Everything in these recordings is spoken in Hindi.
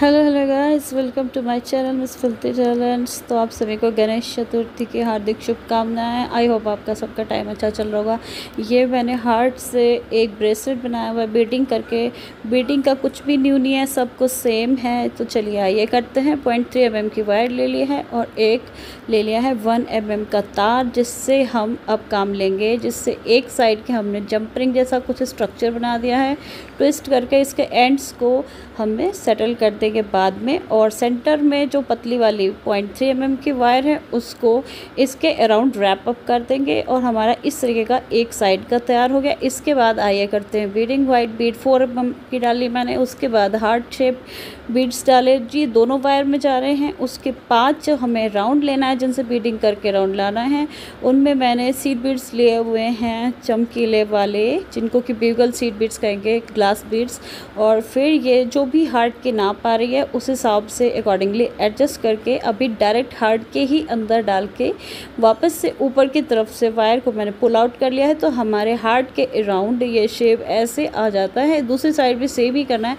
Hello guys, welcome to my channel Miss Filthy Talents. तो आप सभी को गणेश चतुर्थी की हार्दिक शुभकामनाएं। आई होप आपका सबका टाइम अच्छा चल रहा होगा। ये मैंने हार्ट से एक ब्रेसलेट बनाया हुआ है बीडिंग करके। बीडिंग का कुछ भी न्यू नहीं है, सब कुछ सेम है। तो चलिए आइए करते हैं। 0.3 mm की वायर ले ली है और एक ले लिया है 1 mm का तार, जिससे हम अब काम लेंगे। जिससे एक साइड के हमने जंपरिंग जैसा कुछ स्ट्रक्चर बना दिया है ट्विस्ट करके। इसके एंड्स को हमें सेटल कर देंगे बाद में। और सेंटर में जो पतली वाली 0.3 mm की वायर है उसको इसके अराउंड रैप अप कर देंगे और हमारा इस तरीके का एक साइड का तैयार हो गया। इसके बाद आइए करते हैं बीडिंग। वाइट बीड 4 mm की डाली मैंने, उसके बाद हार्ट शेप बीड्स डाले जी, दोनों वायर में जा रहे हैं। उसके 5 हमें राउंड लेना है जिनसे बीडिंग करके राउंड लाना है। उनमें मैंने सीड बीड्स लिए हुए हैं चमकीले वाले, जिनको कि ब्यूगल सीड बीड्स कहेंगे, ग्लास बीड्स। और फिर ये जो भी हार्ट की नाप आ रही है उस हिसाब से अकॉर्डिंगली एडजस्ट करके अभी डायरेक्ट हार्ट के ही अंदर डाल के वापस से ऊपर की तरफ से वायर को मैंने पुल आउट कर लिया है। तो हमारे हार्ट के अराउंड ये शेप ऐसे आ जाता है। दूसरी साइड भी सेम ही करना है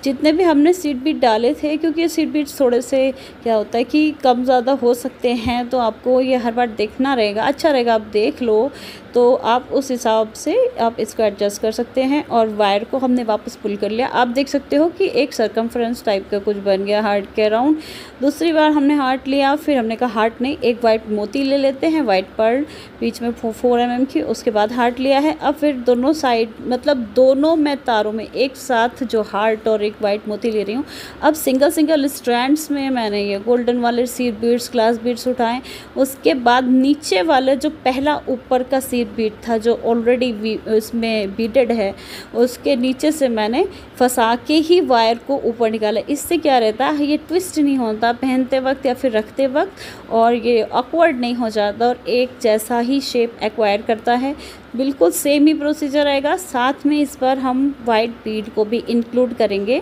जितने भी हमने सीड बीट डाले थे, क्योंकि ये सीड बीट्स थोड़े से क्या होता है कि कम ज़्यादा हो सकते हैं। तो आपको ये हर बार देखना रहेगा, अच्छा रहेगा आप देख लो। तो आप उस हिसाब से आप इसको एडजस्ट कर सकते हैं। और वायर को हमने वापस पुल कर लिया। आप देख सकते हो कि एक सर्कमफ्रेंस टाइप का कुछ बन गया हार्ट के अराउंड। दूसरी बार हमने हार्ट लिया, फिर हमने कहा हार्ट नहीं, एक वाइट मोती ले लेते हैं, वाइट पर्ल बीच में 4 mm की। उसके बाद हार्ट लिया है। अब फिर दोनों साइड मतलब दोनों मैं तारों में एक साथ जो हार्ट और एक वाइट मोती ले रही हूँ। अब सिंगल सिंगल स्ट्रैंड्स में मैंने ये गोल्डन वाले सीड बीड्स, ग्लास बीड्स उठाएं। उसके बाद नीचे वाले जो पहला ऊपर का सीड बीड था जो ऑलरेडी उसमें बीडेड है, उसके नीचे से मैंने फंसा के ही वायर को ऊपर निकाला। इससे क्या रहता है, ये ट्विस्ट नहीं होता पहनते वक्त या फिर रखते वक्त, और ये ऑकवर्ड नहीं हो जाता और एक जैसा ही शेप एक्वायर करता है। बिल्कुल सेम ही प्रोसीजर रहेगा। साथ में इस बार हम वाइट बीड को भी इंक्लूड करेंगे।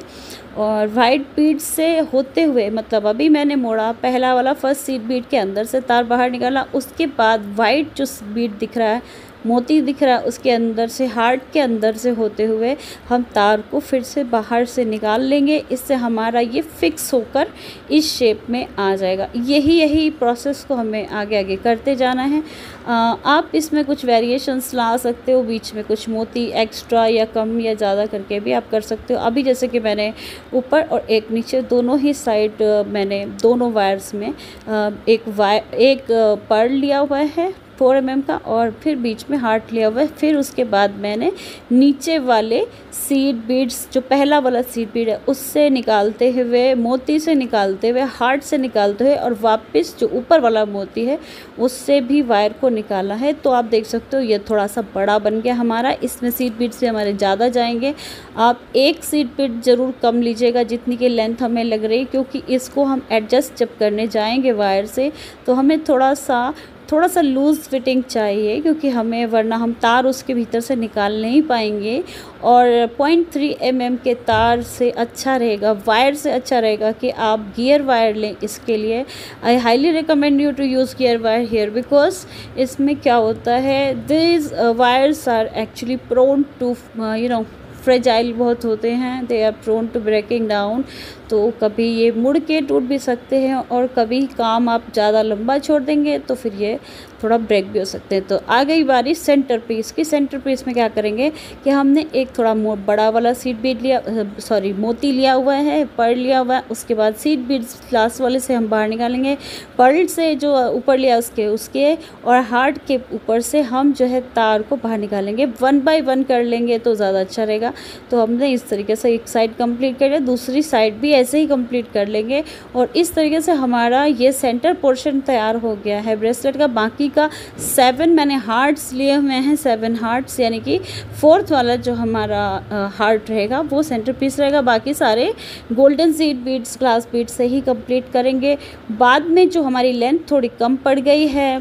और वाइट बीड से होते हुए मतलब अभी मैंने मोड़ा पहला वाला फर्स्ट सीड बीड के अंदर से तार बाहर निकाला। उसके बाद वाइट जो बीड दिख रहा है, मोती दिख रहा है, उसके अंदर से हार्ट के अंदर से होते हुए हम तार को फिर से बाहर से निकाल लेंगे। इससे हमारा ये फिक्स होकर इस शेप में आ जाएगा। यही प्रोसेस को हमें आगे आगे करते जाना है। आप इसमें कुछ वेरिएशंस ला सकते हो, बीच में कुछ मोती एक्स्ट्रा या कम या ज़्यादा करके भी आप कर सकते हो। अभी जैसे कि मैंने ऊपर और एक नीचे दोनों ही साइड मैंने दोनों वायर्स में एक पर्ल लिया हुआ है 4 mm का, और फिर बीच में हार्ट लिया हुआ है। फिर उसके बाद मैंने नीचे वाले सीड बीड्स, जो पहला वाला सीड बीड है उससे निकालते हुए, मोती से निकालते हुए, हार्ट से निकालते हुए और वापस जो ऊपर वाला मोती है उससे भी वायर को निकाला है। तो आप देख सकते हो ये थोड़ा सा बड़ा बन गया हमारा। इसमें सीड बीड से हमारे ज़्यादा जाएंगे। आप एक सीड बीड ज़रूर कम लीजिएगा जितनी की लेंथ हमें लग रही है, क्योंकि इसको हम एडजस्ट जब करने जाएंगे वायर से तो हमें थोड़ा सा लूज़ फिटिंग चाहिए, क्योंकि हमें वरना हम तार उसके भीतर से निकाल नहीं पाएंगे। और 0.3 mm के तार से अच्छा रहेगा, वायर से अच्छा रहेगा कि आप गियर वायर लें। इसके लिए I highly recommend you to use gear wire here, because इसमें क्या होता है, this wires are actually prone to fragile बहुत होते हैं, they are prone to breaking down. तो कभी ये मुड़ के टूट भी सकते हैं और कभी काम आप ज़्यादा लंबा छोड़ देंगे तो फिर ये थोड़ा ब्रेक भी हो सकते हैं। तो आ गई बारी सेंटर पीस की। सेंटर पीस में क्या करेंगे कि हमने एक थोड़ा बड़ा वाला सीड बीड लिया, मोती लिया हुआ है, पर्ल लिया हुआ है। उसके बाद सीड बीड लास्ट वाले से हम बाहर निकालेंगे। पर्ल से जो ऊपर लिया उसके और हार्ट के ऊपर से हम जो है तार को बाहर निकालेंगे। 1 by 1 कर लेंगे तो ज़्यादा अच्छा रहेगा। तो हमने इस तरीके से एक साइड कंप्लीट कर लिया, दूसरी साइड भी ऐसे ही कंप्लीट कर लेंगे। और इस तरीके से हमारा ये सेंटर पोर्शन तैयार हो गया है ब्रेसलेट का। बाकी का 7 मैंने हार्ट्स लिए हुए हैं, 7 हार्ट्स, यानी कि 4th वाला जो हमारा हार्ट रहेगा वो सेंटर पीस रहेगा। बाकी सारे golden seed beads, glass beads से ही कंप्लीट करेंगे। बाद में जो हमारी लेंथ थोड़ी कम पड़ गई है,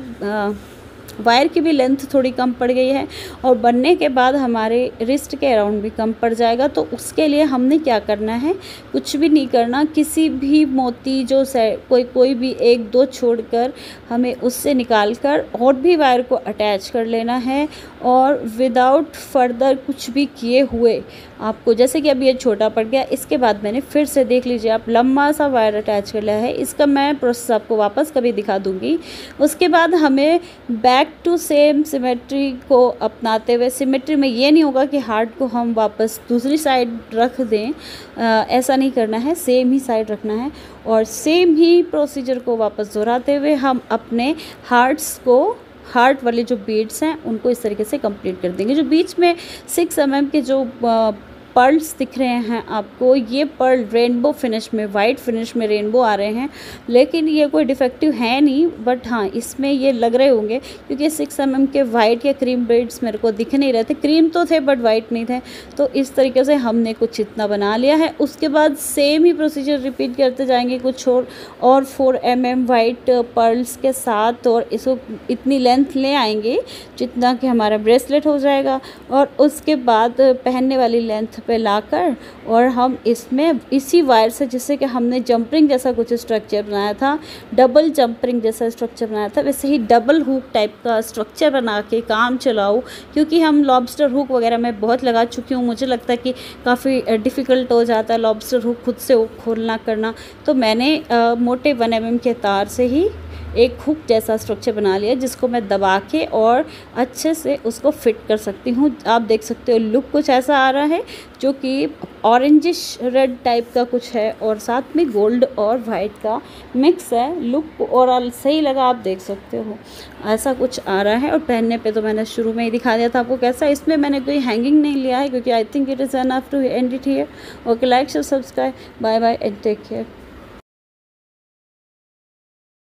वायर की भी लेंथ थोड़ी कम पड़ गई है और बनने के बाद हमारे रिस्ट के अराउंड भी कम पड़ जाएगा। तो उसके लिए हमने क्या करना है, कुछ भी नहीं करना। किसी भी मोती जो कोई भी 1-2 छोड़कर हमें उससे निकाल कर और भी वायर को अटैच कर लेना है। और विदाउट फर्दर कुछ भी किए हुए आपको, जैसे कि अब ये छोटा पड़ गया, इसके बाद मैंने फिर से देख लीजिए आप लंबा सा वायर अटैच कर लिया है। इसका मैं प्रोसेस आपको वापस कभी दिखा दूँगी। उसके बाद हमें बैक टू सेम सिमेट्री को अपनाते हुए, सिमेट्री में ये नहीं होगा कि हार्ट को हम वापस दूसरी साइड रख दें, ऐसा नहीं करना है, सेम ही साइड रखना है और सेम ही प्रोसीजर को वापस दोहराते हुए हम अपने हार्ट वाले जो बीड्स हैं उनको इस तरीके से कंप्लीट कर देंगे। जो बीच में 6 mm के जो पर्ल्स दिख रहे हैं आपको, ये पर्ल रेनबो फिनिश में, वाइट फिनिश में रेनबो आ रहे हैं, लेकिन ये कोई डिफेक्टिव है नहीं, बट हाँ इसमें ये लग रहे होंगे क्योंकि 6 mm के वाइट या क्रीम बीड्स मेरे को दिख नहीं रहे थे। क्रीम तो थे बट वाइट नहीं थे। तो इस तरीके से हमने कुछ इतना बना लिया है। उसके बाद सेम ही प्रोसीजर रिपीट करते जाएंगे कुछ और 4 mm वाइट पर्ल्स के साथ, और इसको इतनी लेंथ ले आएंगे जितना कि हमारा ब्रेसलेट हो जाएगा। और उसके बाद पहनने वाली लेंथ पे लाकर और हम इसमें इसी वायर से, जिससे कि हमने जंपरिंग जैसा कुछ स्ट्रक्चर बनाया था, डबल जंपरिंग जैसा स्ट्रक्चर बनाया था, वैसे ही डबल हुक टाइप का स्ट्रक्चर बना के काम चलाओ। क्योंकि हम लॉबस्टर हुक वगैरह मैं बहुत लगा चुकी हूँ, मुझे लगता है कि काफ़ी डिफ़िकल्ट हो जाता है लॉबस्टर हुक खुद से खोलना करना। तो मैंने मोटे 1 mm के तार से ही एक हुक जैसा स्ट्रक्चर बना लिया, जिसको मैं दबा के और अच्छे से उसको फिट कर सकती हूँ। आप देख सकते हो लुक कुछ ऐसा आ रहा है जो कि ऑरेंजिश रेड टाइप का कुछ है और साथ में गोल्ड और वाइट का मिक्स है। लुक ओवरऑल सही लगा, आप देख सकते हो ऐसा कुछ आ रहा है। और पहनने पे तो मैंने शुरू में ही दिखा दिया था आपको कैसा। इसमें मैंने कोई हैंगिंग नहीं लिया है क्योंकि I think it is enough to end it here. Okay, like share subscribe, bye bye and take care.